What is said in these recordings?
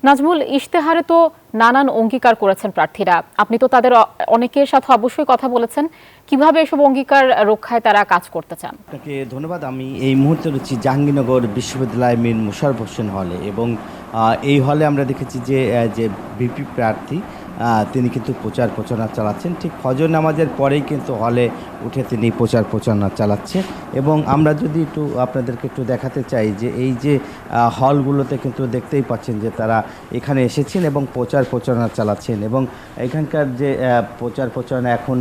নাজমুল, ইশতেহারে তো নানান অঙ্গীকার করেছেন প্রার্থীরা, আপনি তো তাদের অনেকের সাথে অবশ্যই কথা বলেছেন, কিভাবে এসব অঙ্গীকার রক্ষায় তারা কাজ করতে চান? আপনাকে ধন্যবাদ। আমি এই মুহূর্তে রয়েছি জাহাঙ্গীরনগর বিশ্ববিদ্যালয় মীর মোশাররফ হোসেন হলে এবং এই হলে আমরা দেখেছি যে ভিপি প্রার্থী তিনি কিন্তু প্রচার প্রচারণা চালাচ্ছেন। ঠিক ফজর নামাজের পরেই কিন্তু হলে উঠে তিনি প্রচার প্রচারণা চালাচ্ছে এবং আমরা যদি আপনাদেরকে একটু দেখাতে চাই যে এই যে হলগুলোতে কিন্তু দেখতেই পাচ্ছেন যে তারা এখানে এসেছেন এবং প্রচার প্রচারণা চালাচ্ছেন এবং এখানকার যে প্রচার প্রচারণা এখন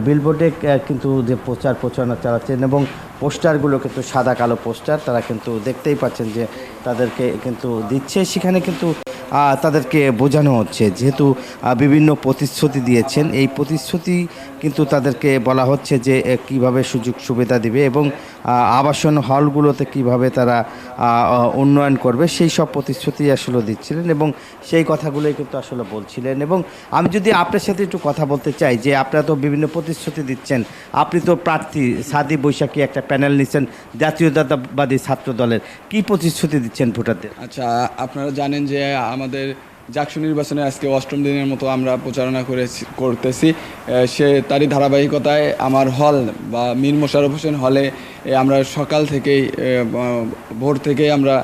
বিলবোর্ডে কিন্তু যে প্রচার প্রচারণা চালাচ্ছেন এবং পোস্টারগুলো কিন্তু সাদা কালো পোস্টার, তারা কিন্তু দেখতেই পাচ্ছেন যে তাদেরকে কিন্তু দিচ্ছে। সেখানে কিন্তু তাদেরকে বোঝানো হচ্ছে, যেহেতু বিভিন্ন প্রতিশ্রুতি দিয়েছেন, এই প্রতিশ্রুতি কিন্তু তাদেরকে বলা হচ্ছে যে কিভাবে সুযোগ সুবিধা দিবে এবং আবাসন হলগুলোতে কিভাবে তারা উন্নয়ন করবে, সেই সব প্রতিশ্রুতি আসলে দিচ্ছিলেন এবং সেই কথাগুলোই কিন্তু আসলে বলছিলেন। এবং আমি যদি আপনার সাথে একটু কথা বলতে চাই যে আপনারা তো বিভিন্ন প্রতিশ্রুতি দিচ্ছেন, আপনি তো প্রার্থী, সাদি বৈশাখী একটা প্যানেল নিচ্ছেন জাতীয়তাবাদী ছাত্র দলের, কি প্রতিশ্রুতি দিচ্ছেন ভোটারদের? আচ্ছা, আপনারা জানেন যে আমাদের জাকসু নির্বাচনে আজকে 8ম দিনের মতো আমরা প্রচারণা করতেছি। তারই ধারাবাহিকতায় আমার হল বা মীর মোশাররফ হোসেন হলে আমরা সকাল থেকেই ভোর থেকেই আমরা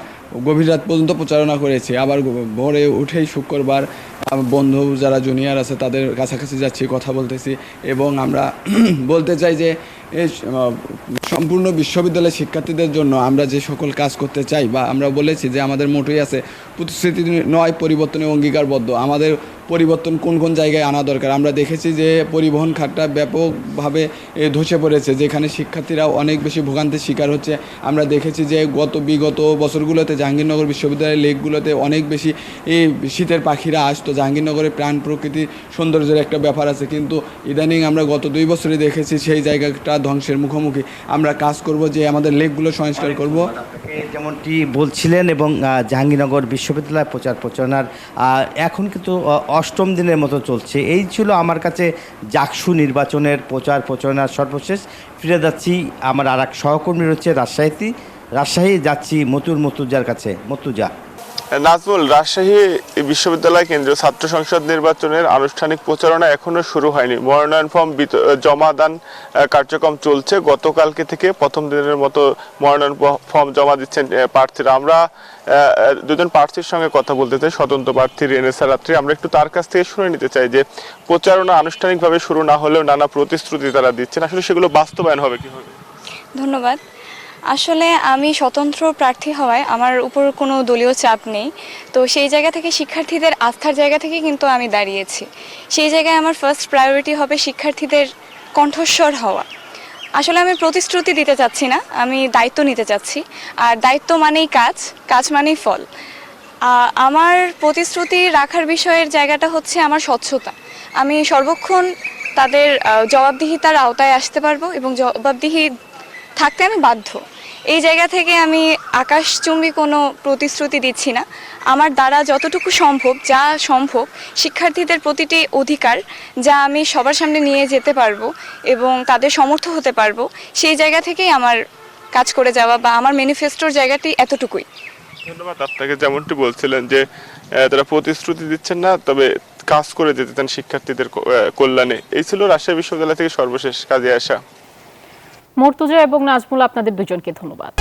গভীর রাত পর্যন্ত প্রচারণা করেছি। আবার ভোরে উঠেই শুক্রবার বন্ধু যারা জুনিয়র আছে তাদের কাছাকাছি যাচ্ছি, কথা বলতেছি এবং আমরা বলতে চাই যে সম্পূর্ণ বিশ্ববিদ্যালয়ের শিক্ষার্থীদের জন্য আমরা যে সকল কাজ করতে চাই বা আমরা বলেছি যে আমাদের মোটোই আছে প্রতিশ্রুতি নয়, পরিবর্তনে অঙ্গীকারবদ্ধ। আমাদের পরিবর্তন কোন কোন জায়গায় আনা দরকার, আমরা দেখেছি যে পরিবহন খাতটা ব্যাপকভাবে ধসে পড়েছে, যেখানে শিক্ষার্থীরা অনেক বেশি ভোগান্তির শিকার হচ্ছে। আমরা দেখেছি যে বিগত বছরগুলোতে জাহাঙ্গীরনগর বিশ্ববিদ্যালয়ের লেকগুলোতে অনেক বেশি শীতের পাখিরা আসতো। জাহাঙ্গীরনগরের প্রাণ প্রকৃতি সৌন্দর্যের একটা ব্যাপার আছে, কিন্তু ইদানিং আমরা গত 2 বছরে দেখেছি সেই জায়গাটা ধ্বংসের মুখোমুখি। আমরা কাজ করব যে আমাদের লেকগুলো সংস্কার করব। যেমনটি বলছিলেন এবং জাহাঙ্গীরনগর বিশ্ববিদ্যালয় প্রচার প্রচারণার এখন কিন্তু 8ম দিনের মতো চলছে। এই ছিল আমার কাছে জাকসু নির্বাচনের প্রচার প্রচারণার সর্বশেষ। ফিরে যাচ্ছি আমার আর এক সহকর্মী রয়েছে রাজশাহী যাচ্ছি মতুজার কাছে। মতুজা। নাজমুল, রাজশাহী বিশ্ববিদ্যালয় কেন্দ্রীয় ছাত্র সংসদ নির্বাচনের আনুষ্ঠানিক প্রচারণা এখনো শুরু হয়নি। মনোনয়ন ফর্ম জমা দান কার্যক্রম চলছে। গতকালকে থেকে প্রথম দিনের মতো মনোনয়ন ফর্ম জমা দিচ্ছেন প্রার্থীরা। আমরা দুজন প্রার্থীর সঙ্গে কথা বলতে চাই, স্বতন্ত্র প্রার্থী রেনেসা রাত্রি। আমরা একটু তার কাছ থেকে শুনে নিতে চাই যে প্রচারণা আনুষ্ঠানিকভাবে শুরু না হলেও নানা প্রতিশ্রুতি তারা দিচ্ছেন, আসলে সেগুলো বাস্তবায়ন হবে কিভাবে? ধন্যবাদ। আসলে আমি স্বতন্ত্র প্রার্থী হওয়ায় আমার উপর কোনো দলীয় চাপ নেই, তো সেই জায়গা থেকে শিক্ষার্থীদের আস্থার জায়গা থেকে কিন্তু আমি দাঁড়িয়েছি। সেই জায়গায় আমার ফার্স্ট প্রায়োরিটি হবে শিক্ষার্থীদের কণ্ঠস্বর হওয়া। আসলে আমি প্রতিশ্রুতি দিতে চাচ্ছি না, আমি দায়িত্ব নিতে চাচ্ছি, আর দায়িত্ব মানেই কাজ মানেই ফল। আমার প্রতিশ্রুতি রাখার বিষয়ের জায়গাটা হচ্ছে আমার স্বচ্ছতা। আমি সর্বক্ষণ তাদের জবাবদিহিতার আওতায় আসতে পারবো এবং জবাবদিহি থাকতে আমি বাধ্য। এই জায়গা থেকে আমি আকাশচুম্বী কোনো প্রতিশ্রুতি দিচ্ছি না। আমার দ্বারা যতটুকু যা সম্ভব শিক্ষার্থীদের প্রতিটি অধিকার যা আমি সবার সামনে নিয়ে যেতে পারবো এবং তাদের সমর্থ হতে পারবো, সেই জায়গা থেকেই আমার কাজ করে যাওয়া বা আমার ম্যানিফেস্টোর জায়গাটি এতটুকুই। ধন্যবাদ আপনাকে। যেমনটি বলছিলেন যে তারা প্রতিশ্রুতি দিচ্ছেন না, তবে কাজ করে যেতে চান শিক্ষার্থীদের কল্যাণে। এই ছিল রাজশাহী বিশ্ববিদ্যালয় থেকে সর্বশেষ কাজে আসা। মর্তুজা এবং নাজমুল, আপনাদের দুজনকে ধন্যবাদ।